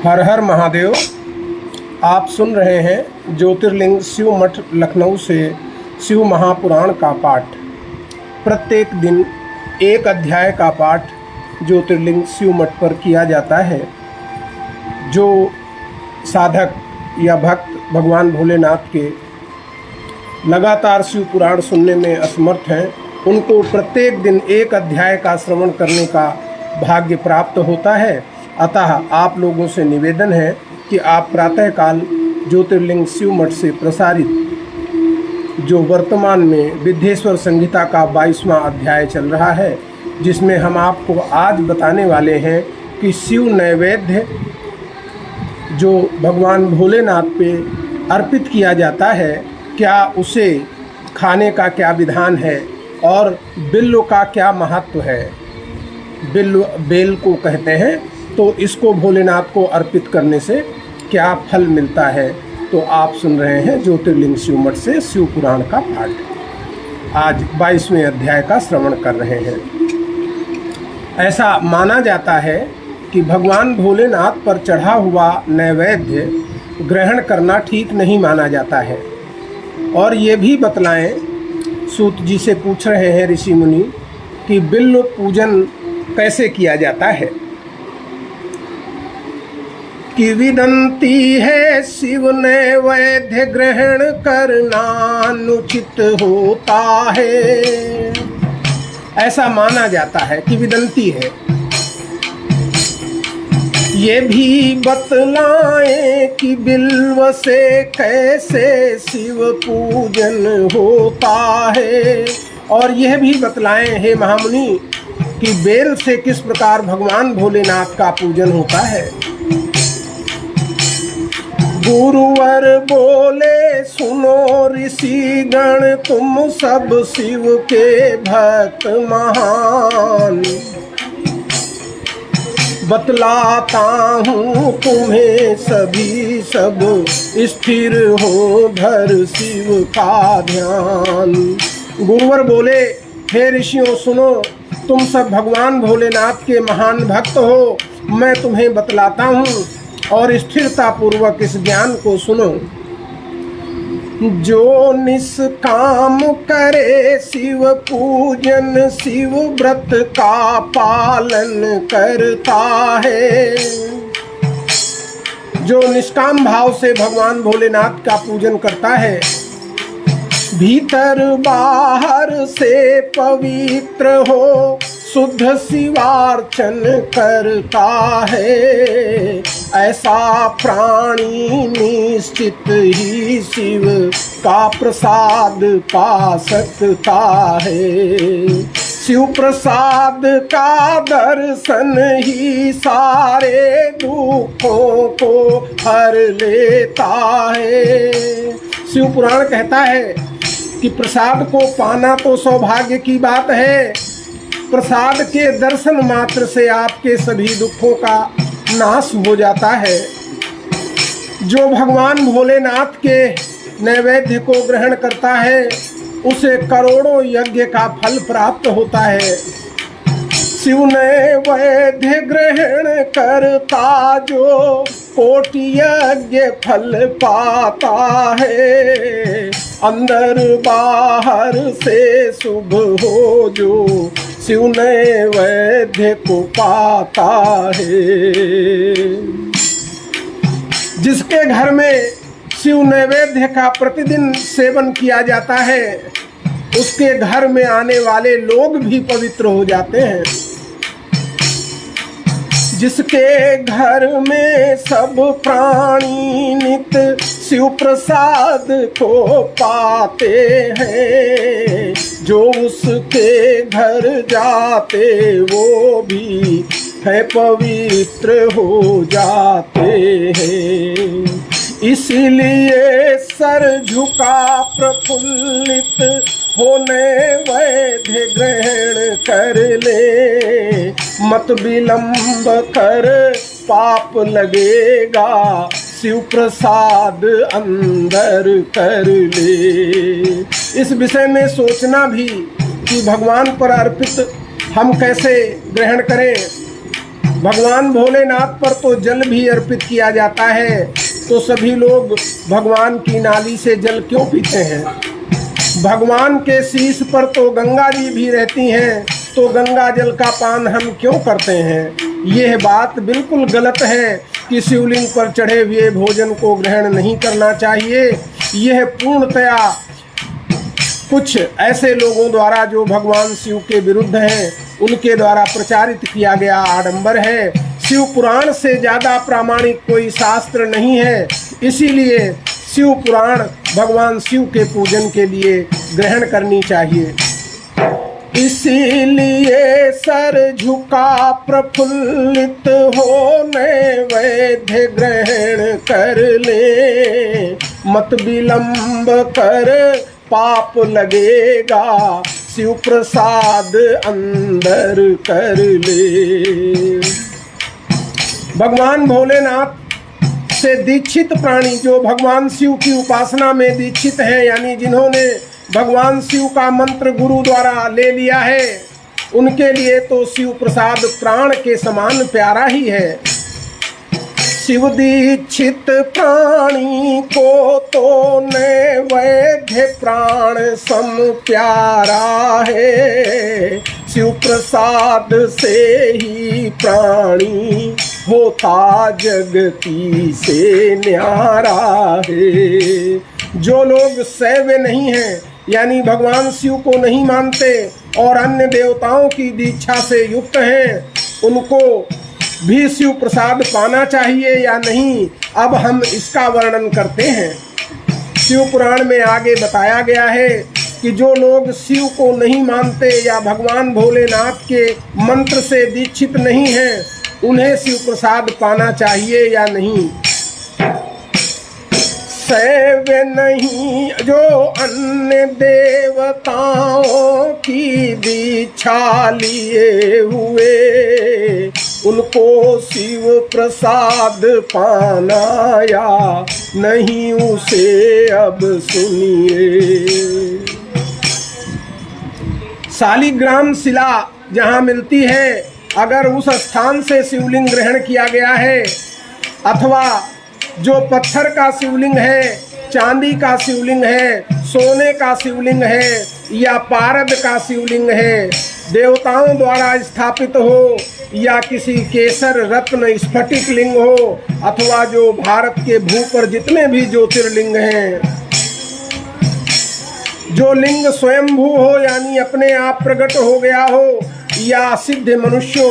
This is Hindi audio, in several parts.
हर हर महादेव। आप सुन रहे हैं ज्योतिर्लिंग शिव मठ लखनऊ से शिव महापुराण का पाठ। प्रत्येक दिन एक अध्याय का पाठ ज्योतिर्लिंग शिव मठ पर किया जाता है। जो साधक या भक्त भगवान भोलेनाथ के लगातार शिव पुराण सुनने में असमर्थ हैं, उनको प्रत्येक दिन एक अध्याय का श्रवण करने का भाग्य प्राप्त होता है। अतः आप लोगों से निवेदन है कि आप प्रातःकाल ज्योतिर्लिंग शिव मठ से प्रसारित जो वर्तमान में विद्येश्वर संहिता का 22वां अध्याय चल रहा है, जिसमें हम आपको आज बताने वाले हैं कि शिव नैवेद्य जो भगवान भोलेनाथ पे अर्पित किया जाता है, क्या उसे खाने का क्या विधान है और बिल्व का क्या महत्व है। बेल को कहते हैं, तो इसको भोलेनाथ को अर्पित करने से क्या फल मिलता है। तो आप सुन रहे हैं ज्योतिर्लिंग शिव मठ से शिव पुराण का पाठ। आज 22वें अध्याय का श्रवण कर रहे हैं। ऐसा माना जाता है कि भगवान भोलेनाथ पर चढ़ा हुआ नैवेद्य ग्रहण करना ठीक नहीं माना जाता है। और ये भी बतलाएं, सूत जी से पूछ रहे हैं ऋषि मुनि कि बिल्व पूजन कैसे किया जाता है। कि विनंती है शिव नैवेद्य ग्रहण करना अनुचित होता है। ऐसा माना जाता है कि विनंती है। ये भी बतलाएं कि बिल्व से कैसे शिव पूजन होता है। और यह भी बतलाएं हे महामुनि कि बेल से किस प्रकार भगवान भोलेनाथ का पूजन होता है। गुरुवर बोले सुनो ऋषि गण, तुम सब शिव के भक्त महान। बतलाता हूँ तुम्हें सभी सब, स्थिर हो धर शिव का ध्यान। गुरुवर बोले, हे ऋषियों सुनो, तुम सब भगवान भोलेनाथ के महान भक्त हो। मैं तुम्हें बतलाता हूँ और स्थिरता पूर्वक इस ज्ञान को सुनो। जो निष्काम करे शिव पूजन, शिव व्रत का पालन करता है। जो निष्काम भाव से भगवान भोलेनाथ का पूजन करता है, भीतर बाहर से पवित्र हो शुद्ध शिवार्चन करता है, ऐसा प्राणी निश्चित ही शिव का प्रसाद पा सकता है। शिव प्रसाद का दर्शन ही सारे दुखों को हर लेता है। शिव पुराण कहता है कि प्रसाद को पाना तो सौभाग्य की बात है। प्रसाद के दर्शन मात्र से आपके सभी दुखों का नाश हो जाता है। जो भगवान भोलेनाथ के नैवेद्य को ग्रहण करता है, उसे करोड़ों यज्ञ का फल प्राप्त होता है। शिव नैवेद्य ग्रहण करता जो कोटि यज्ञ फल पाता है। अंदर बाहर से शुभ हो जो शिव नैवेद्य को पाता है। जिसके घर में शिव नैवेद्य का प्रतिदिन सेवन किया जाता है, उसके घर में आने वाले लोग भी पवित्र हो जाते हैं। जिसके घर में सब प्राणी नित शिव प्रसाद को पाते हैं, जो उसके घर जाते वो भी है पवित्र हो जाते हैं। इसलिए सर झुका प्रफुल्लित होने वैद्य ग्रहण कर ले, मत विलंब कर पाप लगेगा, शिव प्रसाद अंदर कर ले। इस विषय में सोचना भी कि भगवान पर अर्पित हम कैसे ग्रहण करें। भगवान भोलेनाथ पर तो जल भी अर्पित किया जाता है, तो सभी लोग भगवान की नाली से जल क्यों पीते हैं? भगवान के शीश पर तो गंगा जी भी रहती हैं, तो गंगा जल का पान हम क्यों करते हैं? यह बात बिल्कुल गलत है कि शिवलिंग पर चढ़े हुए भोजन को ग्रहण नहीं करना चाहिए। यह पूर्णतया कुछ ऐसे लोगों द्वारा जो भगवान शिव के विरुद्ध हैं, उनके द्वारा प्रचारित किया गया आडंबर है। शिव पुराण से ज़्यादा प्रामाणिक कोई शास्त्र नहीं है, इसीलिए शिव पुराण भगवान शिव के पूजन के लिए ग्रहण करनी चाहिए। इसीलिए सर झुका प्रफुल्लित होने वैद्य ग्रहण कर ले, मत विलंब कर पाप लगेगा, शिव प्रसाद अंदर कर ले। भगवान भोलेनाथ से दीक्षित प्राणी जो भगवान शिव की उपासना में दीक्षित हैं, यानी जिन्होंने भगवान शिव का मंत्र गुरु द्वारा ले लिया है, उनके लिए तो शिव प्रसाद प्राण के समान प्यारा ही है। शिव दीक्षित प्राणी को तो नैवेद्य प्राण सम प्यारा है, शिव प्रसाद से ही प्राणी होता जगती से न्यारा है। जो लोग सैव्य नहीं हैं, यानी भगवान शिव को नहीं मानते और अन्य देवताओं की दीक्षा से युक्त हैं, उनको भी शिव प्रसाद पाना चाहिए या नहीं, अब हम इसका वर्णन करते हैं। शिव पुराण में आगे बताया गया है कि जो लोग शिव को नहीं मानते या भगवान भोलेनाथ के मंत्र से दीक्षित नहीं हैं, उन्हें शिव प्रसाद पाना चाहिए या नहीं। सैव्य नहीं जो अन्य देवताओं की दीक्षा लिए हुए, उनको शिव प्रसाद पाना या नहीं, उसे अब सुनिए। शालिग्राम शिला जहाँ मिलती है, अगर उस स्थान से शिवलिंग ग्रहण किया गया है, अथवा जो पत्थर का शिवलिंग है, चांदी का शिवलिंग है, सोने का शिवलिंग है या पारद का शिवलिंग है, देवताओं द्वारा स्थापित हो या किसी केसर रत्न स्फटिक लिंग हो, अथवा जो भारत के भू पर जितने भी ज्योतिर्लिंग हैं, जो लिंग स्वयंभू हो यानी अपने आप प्रकट हो गया हो, या सिद्ध मनुष्यों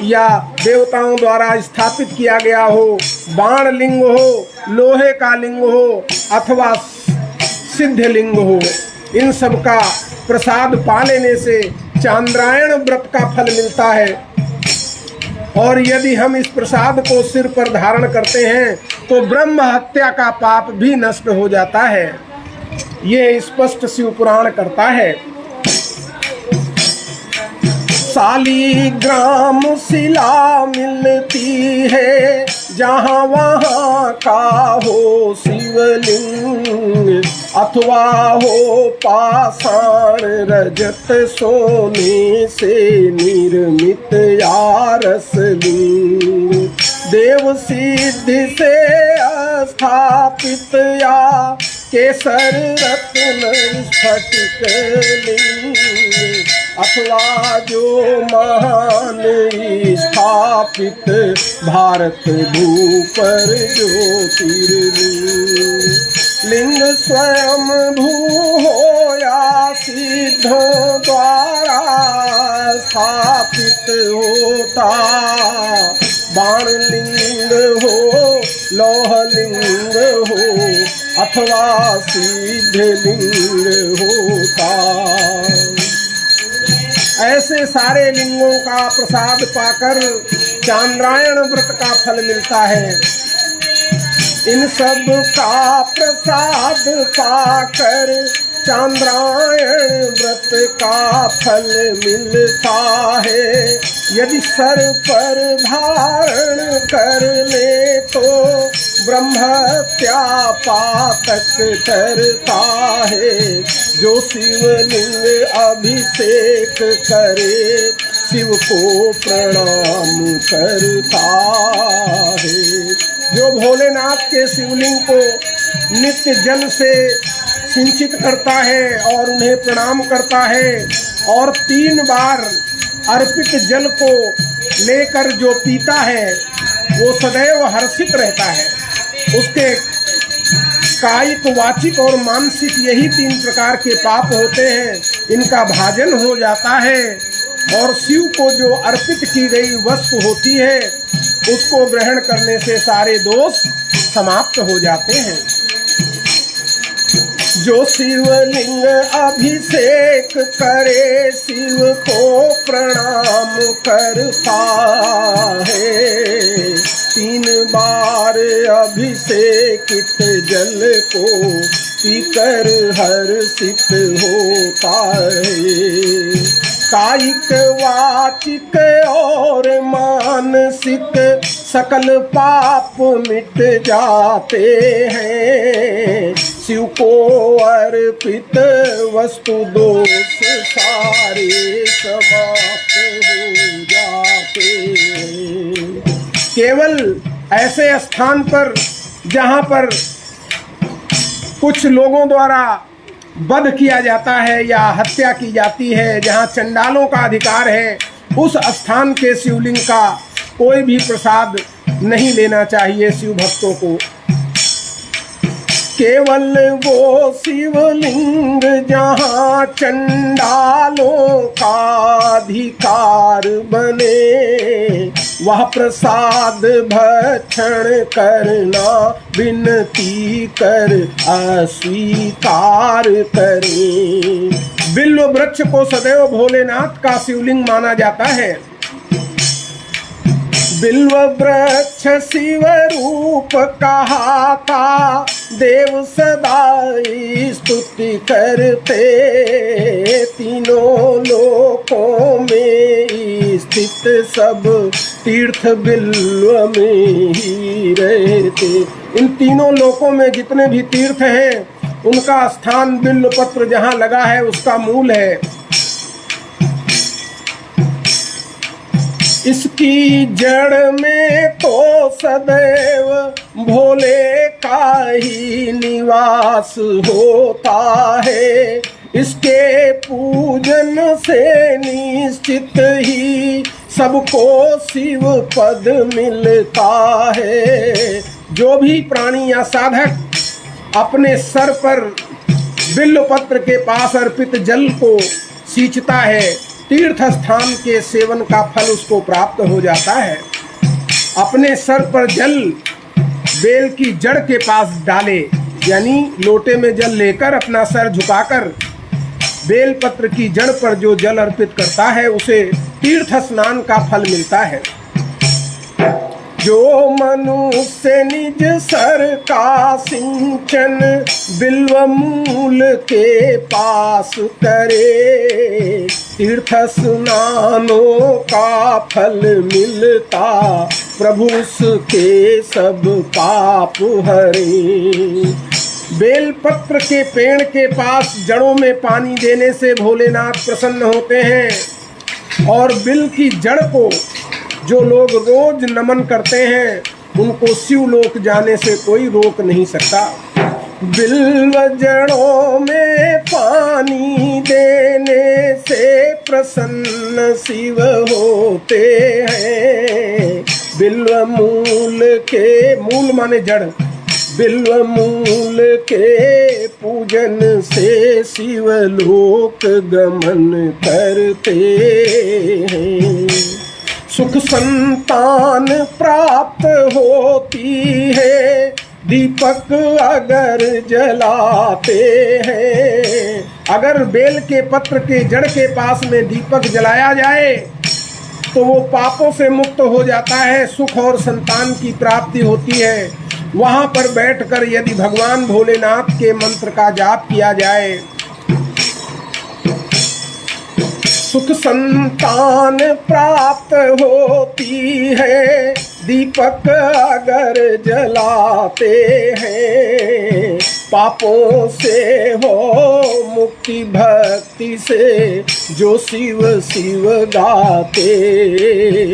या देवताओं द्वारा स्थापित किया गया हो, बाण लिंग हो, लोहे का लिंग हो अथवा सिद्ध लिंग हो, इन सब का प्रसाद पा लेने से चांद्रायण व्रत का फल मिलता है। और यदि हम इस प्रसाद को सिर पर धारण करते हैं तो ब्रह्म हत्या का पाप भी नष्ट हो जाता है। ये स्पष्ट शिव पुराण करता है। शालिग्राम शिला मिलती है जहाँ वहाँ का हो शिवलिंग, अथवा हो पाषाण रजत सोने से निर्मित या रसलिंग, देव सिद्धि से स्थापित या केसर रत्न स्फटिक लिंग, अथवा जो महान स्थापित भारत भू पर ज्योतिर्लिंग, लिंग स्वयं भू हो या सिद्धों द्वारा स्थापित होता, बाण लिंग हो, लौह लिंग हो अथवा सिद्ध लिंग होता। ऐसे सारे लिंगों का प्रसाद पाकर चांद्रायण व्रत का फल मिलता है। इन सब का प्रसाद पाकर चांद्रायण व्रत का फल मिलता है। यदि सर पर धारण कर ले तो ब्रह्मत्या पातक करता है। जो शिवलिंग अभिषेक करे शिव को प्रणाम करता है। जो भोलेनाथ के शिवलिंग को नित्य जल से सिंचित करता है और उन्हें प्रणाम करता है और 3 बार अर्पित जल को लेकर जो पीता है वो सदैव हर्षित रहता है। उसके कायिक, वाचिक और मानसिक यही 3 प्रकार के पाप होते हैं, इनका भाजन हो जाता है और शिव को जो अर्पित की गई वस्तु होती है उसको ग्रहण करने से सारे दोष समाप्त हो जाते हैं। जो शिवलिंग अभिषेक करे शिव को प्रणाम करता है। 3 बार अभिषेकित जल को पीकर हर्षित होता है। कायिक, वाचिक और मानसिक सकल पाप मिट जाते हैं। शिव को अर्पित वस्तु दोष सारे समाप्त हो जाते हैं। केवल ऐसे स्थान पर जहाँ पर कुछ लोगों द्वारा वध किया जाता है या हत्या की जाती है, जहाँ चंडालों का अधिकार है, उस स्थान के शिवलिंग का कोई भी प्रसाद नहीं लेना चाहिए शिव भक्तों को। केवल वो शिवलिंग जहाँ चंडालों का अधिकार बने वह प्रसाद भक्षण करना विनती कर अस्वीकार करें। बिल्व वृक्ष को सदैव भोलेनाथ का शिवलिंग माना जाता है। बिल्व वृक्ष शिव रूप कहा था, देव सदा स्तुति करते। 3 लोकों में स्थित सब तीर्थ बिल्व में ही रहते। इन 3 लोकों में जितने भी तीर्थ हैं उनका स्थान बिल्व पत्र जहाँ लगा है उसका मूल है। इसकी जड़ में तो सदैव भोले का ही निवास होता है। इसके पूजन से निश्चित ही सबको शिव पद मिलता है। जो भी प्राणी या साधक अपने सर पर बिल्व पत्र के पास अर्पित जल को सींचता है, तीर्थ स्थान के सेवन का फल उसको प्राप्त हो जाता है। अपने सर पर जल बेल की जड़ के पास डाले, यानी लोटे में जल लेकर अपना सर झुकाकर बेल पत्र की जड़ पर जो जल अर्पित करता है उसे तीर्थ स्नान का फल मिलता है। जो मनुष्य निज सर का सिंचन बिल्व मूल के पास करे, तीर्थ स्नानों का फल मिलता, प्रभु उसके सब पाप हरे। बेलपत्र के पेड़ के पास जड़ों में पानी देने से भोलेनाथ प्रसन्न होते हैं और बिल की जड़ को जो लोग रोज नमन करते हैं उनको शिवलोक जाने से कोई रोक नहीं सकता। बिल्व जड़ों में पानी देने से प्रसन्न शिव होते हैं। बिल्व मूल के, मूल माने जड़, बिल्व मूल के पूजन से शिवलोक गमन करते हैं। सुख संतान प्राप्त होती है दीपक अगर जलाते हैं। अगर बेल के पत्र के जड़ के पास में दीपक जलाया जाए तो वो पापों से मुक्त हो जाता है, सुख और संतान की प्राप्ति होती है। वहाँ पर बैठकर यदि भगवान भोलेनाथ के मंत्र का जाप किया जाए, सुख संतान प्राप्त होती है दीपक अगर जलाते हैं। पापों से हो मुक्ति भक्ति से जो शिव शिव गाते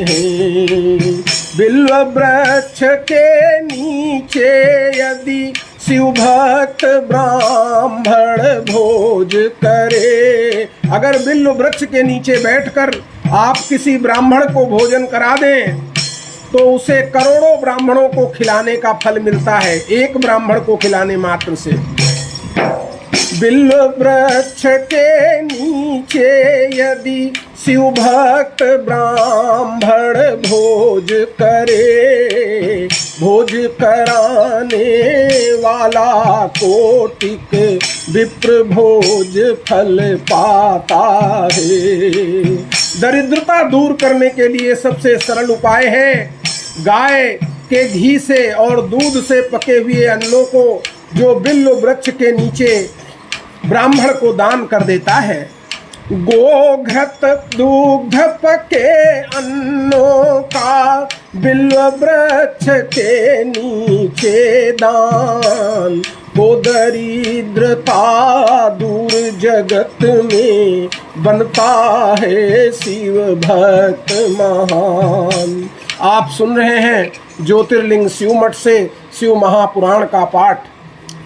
हैं। बिल्व वृक्ष के नीचे यदि शिव भक्त ब्राह्मण भोज करे, अगर बिल्व वृक्ष के नीचे बैठकर आप किसी ब्राह्मण को भोजन करा दें तो उसे करोड़ों ब्राह्मणों को खिलाने का फल मिलता है, एक ब्राह्मण को खिलाने मात्र से। बिल्व वृक्ष के नीचे यदि शिव भक्त ब्राह्मण भोज करे, भोज कराने वाला कोटिक विप्र भोज फल पाता है। दरिद्रता दूर करने के लिए सबसे सरल उपाय है गाय के घी से और दूध से पके हुए अन्नों को जो बिल्व वृक्ष के नीचे ब्राह्मण को दान कर देता है। गोघृत दुग्ध पके अन्नों का बिल्व वृक्ष के नीचे दान, तो दरिद्रता दूर जगत में बनता है शिव भक्त महान। आप सुन रहे हैं ज्योतिर्लिंग शिव मठ से शिव महापुराण का पाठ।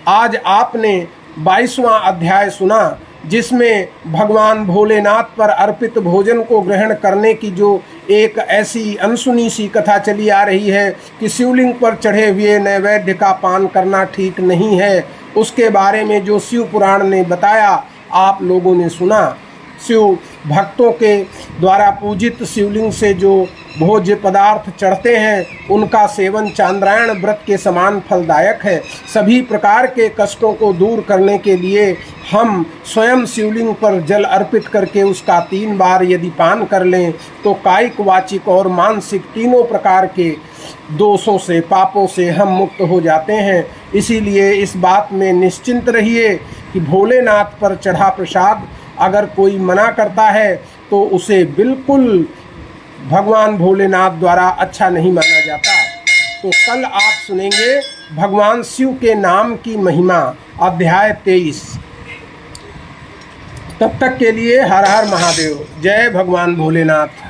आज आपने 22वां अध्याय सुना, जिसमें भगवान भोलेनाथ पर अर्पित भोजन को ग्रहण करने की जो एक ऐसी अनसुनी सी कथा चली आ रही है कि शिवलिंग पर चढ़े हुए नैवेद्य का पान करना ठीक नहीं है, उसके बारे में जो शिव पुराण ने बताया आप लोगों ने सुना। शिव भक्तों के द्वारा पूजित शिवलिंग से जो भोज्य पदार्थ चढ़ते हैं उनका सेवन चांद्रायण व्रत के समान फलदायक है। सभी प्रकार के कष्टों को दूर करने के लिए हम स्वयं शिवलिंग पर जल अर्पित करके उसका 3 बार यदि पान कर लें तो कायिक वाचिक और मानसिक तीनों प्रकार के दोषों से पापों से हम मुक्त हो जाते हैं। इसीलिए इस बात में निश्चिंत रहिए कि भोलेनाथ पर चढ़ा प्रसाद अगर कोई मना करता है तो उसे बिल्कुल भगवान भोलेनाथ द्वारा अच्छा नहीं माना जाता। तो कल आप सुनेंगे भगवान शिव के नाम की महिमा, अध्याय 23। तब तक के लिए हर हर महादेव। जय भगवान भोलेनाथ।